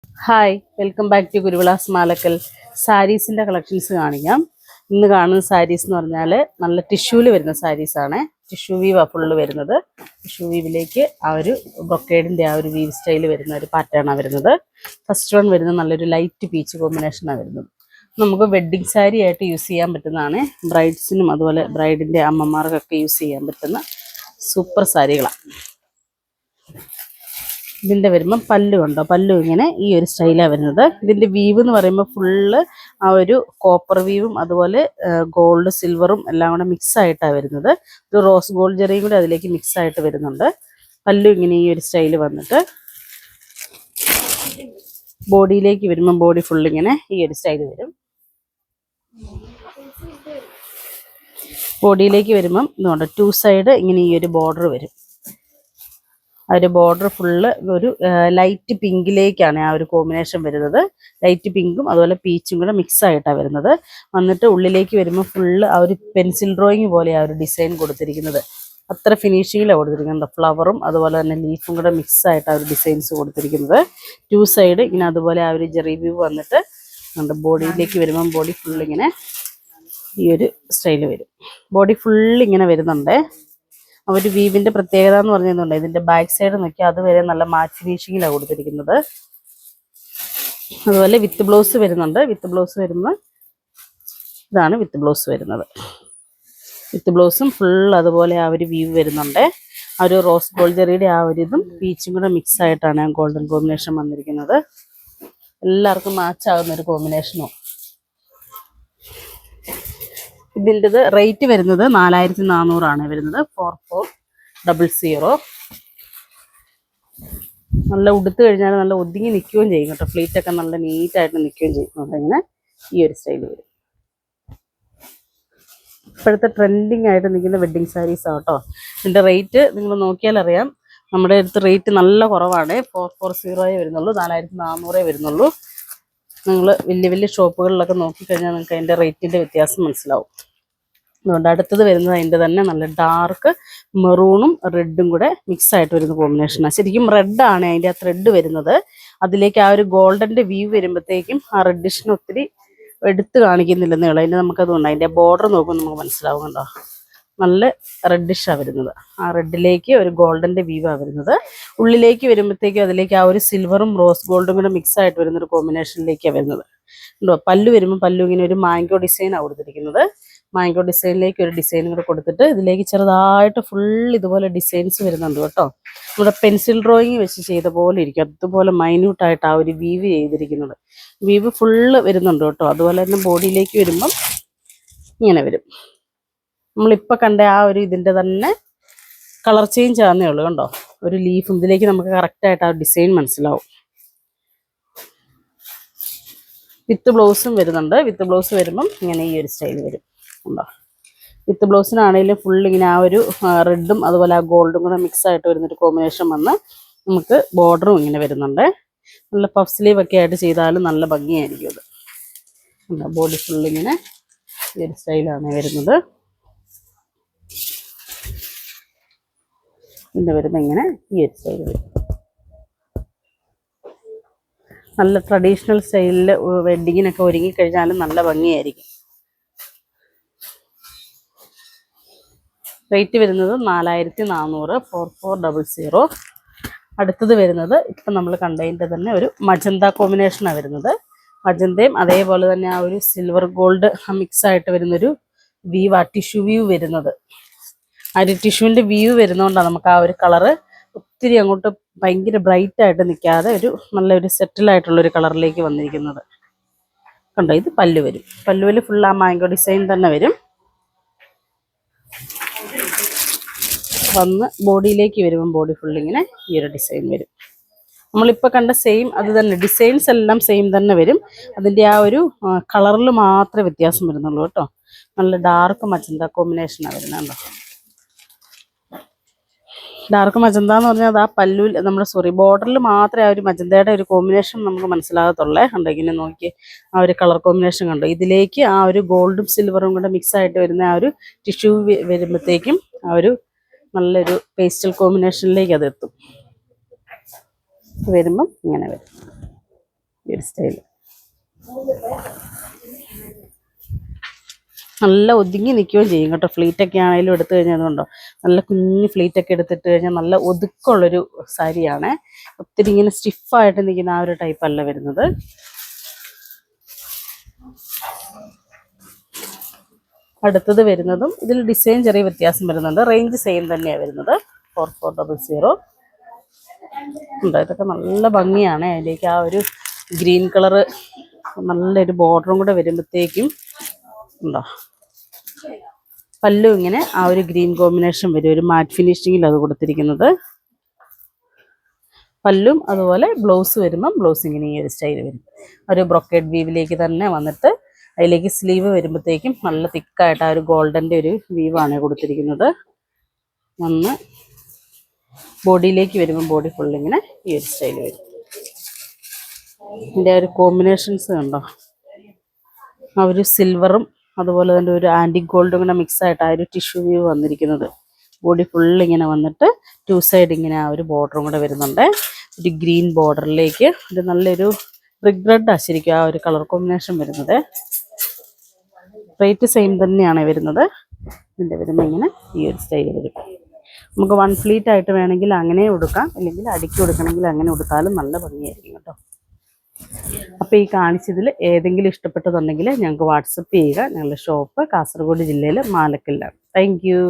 Hi, welcome back to Guruvilas Malakkal. സാരീസിൻ്റെ collections കാണിക്കാം. ഇന്ന് കാണുന്ന സാരീസ് എന്ന് പറഞ്ഞാൽ നല്ല ടിഷ്യൂവിൽ വരുന്ന സാരീസാണ്. ടിഷ്യൂ വീവാണ് ഫുള്ള് വരുന്നത്. ടിഷ്യൂ വീവിലേക്ക് ആ ഒരു ബ്രൊക്കേഡിൻ്റെ ആ ഒരു വീവ് സ്റ്റൈൽ വരുന്ന ഒരു പാറ്റേണാണ് വരുന്നത്. ഫസ്റ്റ് വൺ വരുന്നത് നല്ലൊരു ലൈറ്റ് പീച്ച് കോമ്പിനേഷനാണ് വരുന്നത്. നമുക്ക് വെഡ്ഡിങ് സാരി ആയിട്ട് യൂസ് ചെയ്യാൻ പറ്റുന്നതാണ്. ബ്രൈഡ്സിനും അതുപോലെ ബ്രൈഡിൻ്റെ അമ്മമാർക്കൊക്കെ യൂസ് ചെയ്യാൻ പറ്റുന്ന സൂപ്പർ സാരികളാണ്. ഇതിൻ്റെ വരുമ്പം പല്ലു ഉണ്ടോ, പല്ലു ഇങ്ങനെ ഈ ഒരു സ്റ്റൈലാണ് വരുന്നത്. ഇതിൻ്റെ വീവ് എന്ന് പറയുമ്പോൾ ഫുള്ള് ആ ഒരു കോപ്പർ വീവും അതുപോലെ ഗോൾഡ് സിൽവറും എല്ലാം കൂടെ മിക്സ് ആയിട്ടാണ് വരുന്നത്. ഒരു റോസ് ഗോൾഡ് ജെറിയും കൂടി അതിലേക്ക് മിക്സ് ആയിട്ട് വരുന്നുണ്ട്. പല്ലു ഇങ്ങനെ ഈ ഒരു സ്റ്റൈൽ വന്നിട്ട് ബോഡിയിലേക്ക് വരുമ്പം ബോഡി ഫുള്ളിങ്ങനെ ഈ ഒരു സ്റ്റൈൽ വരും. ബോഡിയിലേക്ക് വരുമ്പം ഇതുകൊണ്ട് 2 സൈഡ് ഇങ്ങനെ ഈ ഒരു ബോർഡർ വരും. ആ ഒരു ബോർഡർ ഫുള്ള് ഒരു ലൈറ്റ് പിങ്കിലേക്കാണ് ആ ഒരു കോമ്പിനേഷൻ വരുന്നത്. ലൈറ്റ് പിങ്കും അതുപോലെ പീച്ചും കൂടെ മിക്സ് ആയിട്ടാണ് വരുന്നത്. വന്നിട്ട് ഉള്ളിലേക്ക് വരുമ്പോൾ ഫുള്ള് ആ ഒരു പെൻസിൽ ഡ്രോയിങ് പോലെ ആ ഒരു ഡിസൈൻ കൊടുത്തിരിക്കുന്നത്. അത്ര ഫിനിഷിങ്ങിലാണ് കൊടുത്തിരിക്കുന്നത്. ഫ്ലവറും അതുപോലെ തന്നെ ലീഫും കൂടെ മിക്സ് ആയിട്ട് ആ ഒരു ഡിസൈൻസ് കൊടുത്തിരിക്കുന്നത്. 2 സൈഡ് ഇങ്ങനെ അതുപോലെ ആ ഒരു ജെറി വ്യൂ വന്നിട്ട് ബോഡിയിലേക്ക് വരുമ്പം ബോഡി ഫുള്ളിങ്ങനെ ഈ ഒരു സ്റ്റൈൽ വരും. ബോഡി ഫുള്ളിങ്ങനെ വരുന്നുണ്ട്. ആ ഒരു വീവിൻ്റെ പ്രത്യേകത എന്ന് പറഞ്ഞിട്ടുണ്ട്, ഇതിൻ്റെ ബാക്ക് സൈഡ് നോക്കിയാൽ അതുവരെ നല്ല മാറ്റ് ഫിനിഷിങ്ങിലാണ് കൊടുത്തിരിക്കുന്നത്. അതുപോലെ വിത്ത് ബ്ലൗസ് വരുന്നുണ്ട്. വിത്ത് ബ്ലൗസ് വരുമ്പോൾ ഇതാണ് വിത്ത് ബ്ലൗസ് വരുന്നത്. വിത്ത് ബ്ലൗസും ഫുൾ അതുപോലെ ആ ഒരു വീവ് വരുന്നുണ്ട്. ആ ഒരു റോസ് ഗോൾഡ് ജെറിയുടെ ആ ഒരു ഇതും പീച്ചും കൂടെ മിക്സ് ആയിട്ടാണ് ഗോൾഡൻ കോമ്പിനേഷൻ വന്നിരിക്കുന്നത്. എല്ലാവർക്കും മാച്ച് ആകുന്ന ഒരു കോമ്പിനേഷനും. ഇതിൻ്റെത് റേറ്റ് വരുന്നത് 4400 വരുന്നത്. 4400. നല്ല ഉടുത്ത് കഴിഞ്ഞാൽ നല്ല ഒതുങ്ങി നിൽക്കുകയും ചെയ്യും കേട്ടോ. ഫ്ലീറ്റൊക്കെ നല്ല നീറ്റായിട്ട് നിൽക്കുകയും ചെയ്യും. ഇങ്ങനെ ഈ ഒരു സ്റ്റൈൽ വരും. ഇപ്പോഴത്തെ ട്രെൻഡിങ് ആയിട്ട് നിൽക്കുന്ന വെഡ്ഡിങ് സാരീസാണ് കേട്ടോ. ഇതിൻ്റെ റേറ്റ് നിങ്ങൾ നോക്കിയാൽ അറിയാം. നമ്മുടെ അടുത്ത് റേറ്റ് നല്ല കുറവാണ്. 440 വരുന്നുള്ളൂ, 4400 വരുന്നുള്ളൂ. നിങ്ങൾ വലിയ വലിയ ഷോപ്പുകളിലൊക്കെ നോക്കിക്കഴിഞ്ഞാൽ നിങ്ങൾക്ക് അതിൻ്റെ റേറ്റിൻ്റെ വ്യത്യാസം മനസ്സിലാവും. അതുകൊണ്ട് അടുത്തത് വരുന്നത് അതിൻ്റെ തന്നെ നല്ല ഡാർക്ക് മെറൂണും റെഡും കൂടെ മിക്സ് ആയിട്ട് വരുന്ന കോമ്പിനേഷനാണ്. ശരിക്കും റെഡാണ് അതിൻ്റെ ആ ത്രെഡ് വരുന്നത്. അതിലേക്ക് ആ ഒരു ഗോൾഡൻ്റെ വ്യൂ വരുമ്പോഴത്തേക്കും ആ റെഡിഷിന് ഒത്തിരി എടുത്ത് കാണിക്കുന്നില്ലെന്നേ ഉള്ളൂ. അതിൻ്റെ നമുക്കതുകൊണ്ട് അതിൻ്റെ ബോർഡർ നോക്കുമ്പോൾ നമുക്ക് മനസ്സിലാവും കണ്ടോ. നല്ല റെഡിഷാണ് വരുന്നത്. ആ റെഡിലേക്ക് ഒരു ഗോൾഡൻ്റെ വ്യൂവാണ് വരുന്നത്. ഉള്ളിലേക്ക് വരുമ്പോഴത്തേക്കും അതിലേക്ക് ആ ഒരു സിൽവറും റോസ് ഗോൾഡും കൂടെ മിക്സ് ആയിട്ട് വരുന്നൊരു കോമ്പിനേഷനിലേക്കാണ് വരുന്നത്. ഉണ്ടോ, പല്ലു വരുമ്പോൾ പല്ലു ഇങ്ങനെ ഒരു മാംഗോ ഡിസൈനാണ് കൊടുത്തിരിക്കുന്നത്. മാംഗോ ഡിസൈനിലേക്ക് ഒരു ഡിസൈനും കൂടെ കൊടുത്തിട്ട് ഇതിലേക്ക് ചെറുതായിട്ട് ഫുൾ ഇതുപോലെ ഡിസൈൻസ് വരുന്നുണ്ട് കേട്ടോ. നമ്മുടെ പെൻസിൽ ഡ്രോയിങ് വെച്ച് ചെയ്ത പോലെ ഇരിക്കും. അതുപോലെ മൈന്യൂട്ടായിട്ട് ആ ഒരു വീവ് ചെയ്തിരിക്കുന്നത്. വീവ് ഫുള്ള് വരുന്നുണ്ട് കേട്ടോ. അതുപോലെ തന്നെ ബോഡിയിലേക്ക് വരുമ്പം ഇങ്ങനെ വരും. നമ്മളിപ്പോൾ കണ്ട ആ ഒരു ഇതിൻ്റെ തന്നെ കളർ ചേഞ്ച് ആകുന്നേ ഉള്ളൂ കണ്ടോ. ഒരു ലീഫും ഇതിലേക്ക് നമുക്ക് കറക്റ്റായിട്ട് ആ ഡിസൈൻ മനസ്സിലാവും. വിത്ത് ബ്ലൗസും വരുന്നുണ്ട്. വിത്ത് ബ്ലൗസ് വരുമ്പം ഇങ്ങനെ ഈ ഒരു സ്റ്റൈൽ വരും ഉണ്ടോ. വിത്ത് ബ്ലൗസിനാണെങ്കിലും ഫുൾ ഇങ്ങനെ ആ ഒരു റെഡും അതുപോലെ ആ ഗോൾഡും കൂടെ മിക്സ് ആയിട്ട് വരുന്നൊരു കോമ്പിനേഷൻ വന്ന് നമുക്ക് ബോർഡറും ഇങ്ങനെ വരുന്നുണ്ട്. നല്ല പഫ് സ്ലീവ് ഒക്കെ ആയിട്ട് ചെയ്താലും നല്ല ഭംഗിയായിരിക്കും അത്. ഉണ്ടോ, ബോഡി ഫുള്ളിങ്ങനെ ഈ ഒരു സ്റ്റൈലാണ് വരുന്നത്. പിന്നെ വരുമ്പോൾ ഇങ്ങനെ ഈ ഒരു സ്റ്റൈൽ വരും. നല്ല ട്രഡീഷണൽ സ്റ്റൈലിൽ വെഡ്ഡിങ്ങിനൊക്കെ ഒരുങ്ങിക്കഴിഞ്ഞാലും നല്ല ഭംഗിയായിരിക്കും. റേറ്റ് വരുന്നത് 4400. 4400. അടുത്തത് വരുന്നത് ഇപ്പം നമ്മൾ കണ്ടതിൻ്റെ തന്നെ ഒരു മജന്ത കോമ്പിനേഷനാണ് വരുന്നത്. മജന്തയും അതേപോലെ തന്നെ ആ ഒരു സിൽവർ ഗോൾഡ് മിക്സ് ആയിട്ട് വരുന്നൊരു വീവ്, ടിഷ്യൂ വ്യൂ വരുന്നത്. ആ ഒരു ടിഷ്യൂവിൻ്റെ വ്യൂ വരുന്നതുകൊണ്ടാണ് നമുക്ക് ആ ഒരു കളറ് ഒത്തിരി അങ്ങോട്ട് ഭയങ്കര ബ്രൈറ്റ് ആയിട്ട് നിൽക്കാതെ ഒരു നല്ലൊരു സെറ്റിലായിട്ടുള്ളൊരു കളറിലേക്ക് വന്നിരിക്കുന്നത് കണ്ടോ. ഇത് പല്ലു വരും. പല്ലുവിൽ ഫുൾ ആ മാംഗോ ഡിസൈൻ തന്നെ വരും. വന്ന് ബോഡിയിലേക്ക് വരുമ്പം ബോഡി ഫുള്ളിങ്ങനെ ഈ ഒരു ഡിസൈൻ വരും. നമ്മളിപ്പോൾ കണ്ട സെയിം അത് തന്നെ, ഡിസൈൻസ് എല്ലാം സെയിം തന്നെ വരും. അതിൻ്റെ ആ ഒരു കളറിൽ മാത്രമേ വ്യത്യാസം വരുന്നുള്ളൂ കേട്ടോ. നല്ല ഡാർക്ക് മജന്ത കോമ്പിനേഷനാണ് വരുന്നത് കണ്ടോ. ഡാർക്ക് മജന്ത എന്ന് പറഞ്ഞാൽ അത് ആ പല്ലുവിൽ നമ്മുടെ ബോർഡറിൽ മാത്രമേ ആ ഒരു മജന്തയുടെ ഒരു കോമ്പിനേഷൻ നമുക്ക് മനസ്സിലാകത്തുള്ളേ. കണ്ടോ, ഇങ്ങനെ നോക്കി ആ ഒരു കളർ കോമ്പിനേഷൻ കണ്ടോ. ഇതിലേക്ക് ആ ഒരു ഗോൾഡും സിൽവറും കൂടെ മിക്സ് ആയിട്ട് വരുന്ന ആ ഒരു ടിഷ്യൂ വരുമ്പോഴത്തേക്കും ആ ഒരു നല്ലൊരു പേസ്റ്റൽ കോമ്പിനേഷനിലേക്ക് അത് എത്തും. വരുമ്പം ഇങ്ങനെ വരും. ഈ ഒരു സ്റ്റൈൽ നല്ല ഒതുങ്ങി നിൽക്കുകയും ചെയ്യും കേട്ടോ. ഫ്ലീറ്റൊക്കെ ആണെങ്കിലും എടുത്തു കഴിഞ്ഞാൽ അതുകൊണ്ടോ നല്ല കുഞ്ഞ് ഫ്ലീറ്റൊക്കെ എടുത്തിട്ട് കഴിഞ്ഞാൽ നല്ല ഒതുക്കമുള്ളൊരു സാരിയാണ്. ഒത്തിരി ഇങ്ങനെ സ്റ്റിഫായിട്ട് നിൽക്കുന്ന ആ ഒരു ടൈപ്പ് അല്ല വരുന്നത്. അടുത്തത് വരുന്നതും ഇതിൽ ഡിസൈൻ ചെറിയ വ്യത്യാസം വരുന്നുണ്ട്. റേഞ്ച് സെയിം തന്നെയാണ് വരുന്നത്. 4400 ഉണ്ടോ. ഇതൊക്കെ നല്ല ഭംഗിയാണ്. അതിലേക്ക് ആ ഒരു ഗ്രീൻ കളറ് നല്ലൊരു ബോർഡറും കൂടെ വരുമ്പോഴത്തേക്കും ഉണ്ടോ. പല്ലു ഇങ്ങനെ ആ ഒരു ഗ്രീൻ കോമ്പിനേഷൻ വരും. ഒരു മാറ്റ് ഫിനിഷിങ്ങിൽ അത് കൊടുത്തിരിക്കുന്നത്. പല്ലും അതുപോലെ ബ്ലൗസ് വരുമ്പം ബ്ലൗസ് ഇങ്ങനെ ഈ ഒരു സ്റ്റൈൽ വരും. ഒരു ബ്രൊക്കേഡ് വീവിലേക്ക് തന്നെ വന്നിട്ട് അതിലേക്ക് സ്ലീവ് വരുമ്പോഴത്തേക്കും നല്ല തിക്കായിട്ട് ആ ഒരു ഗോൾഡൻ്റെ ഒരു വീവാണ് കൊടുത്തിരിക്കുന്നത്. വന്ന് ബോഡിയിലേക്ക് വരുമ്പോൾ ബോഡി ഫുള്ളിങ്ങനെ ഈ ഒരു സ്റ്റൈൽ വരും. ഇതിൻ്റെ ഒരു കോമ്പിനേഷൻസ് കണ്ടോ. ആ ഒരു സിൽവറും അതുപോലെ തന്നെ ഒരു ആൻറ്റിക് ഗോൾഡും കൂടെ മിക്സ് ആയിട്ട് ആ ഒരു ടിഷ്യൂ വ്യൂ വന്നിരിക്കുന്നത്. ബോഡി ഫുള്ളിങ്ങനെ വന്നിട്ട് 2 സൈഡ് ഇങ്ങനെ ആ ഒരു ബോർഡറും കൂടെ വരുന്നുണ്ട്. ഒരു ഗ്രീൻ ബോർഡറിലേക്ക് ഒരു നല്ലൊരു ബ്രിക്ക് റെഡ് ശരിക്കും ആ ഒരു കളർ കോമ്പിനേഷൻ വരുന്നത്. റേറ്റ് സെയിം തന്നെയാണ് വരുന്നത്. ഇതിൻ്റെ വരുമ്പോൾ ഇങ്ങനെ ഈ ഒരു സ്റ്റൈൽ വരും. നമുക്ക് 1 ഫ്ലീറ്റ് ആയിട്ട് വേണമെങ്കിൽ അങ്ങനെ ഉടുക്കാം, അല്ലെങ്കിൽ അടുക്കി കൊടുക്കണമെങ്കിൽ അങ്ങനെ ഉടുത്താലും നല്ല ഭംഗിയായിരിക്കും കേട്ടോ. അപ്പോൾ ഈ കാണിച്ചതിൽ ഏതെങ്കിലും ഇഷ്ടപ്പെട്ടതുണ്ടെങ്കിൽ ഞങ്ങൾക്ക് വാട്സപ്പ് ചെയ്യുക. ഞങ്ങളുടെ ഷോപ്പ് കാസർഗോഡ് ജില്ലയിൽ മാലക്കല്ലാണ്. Thank you.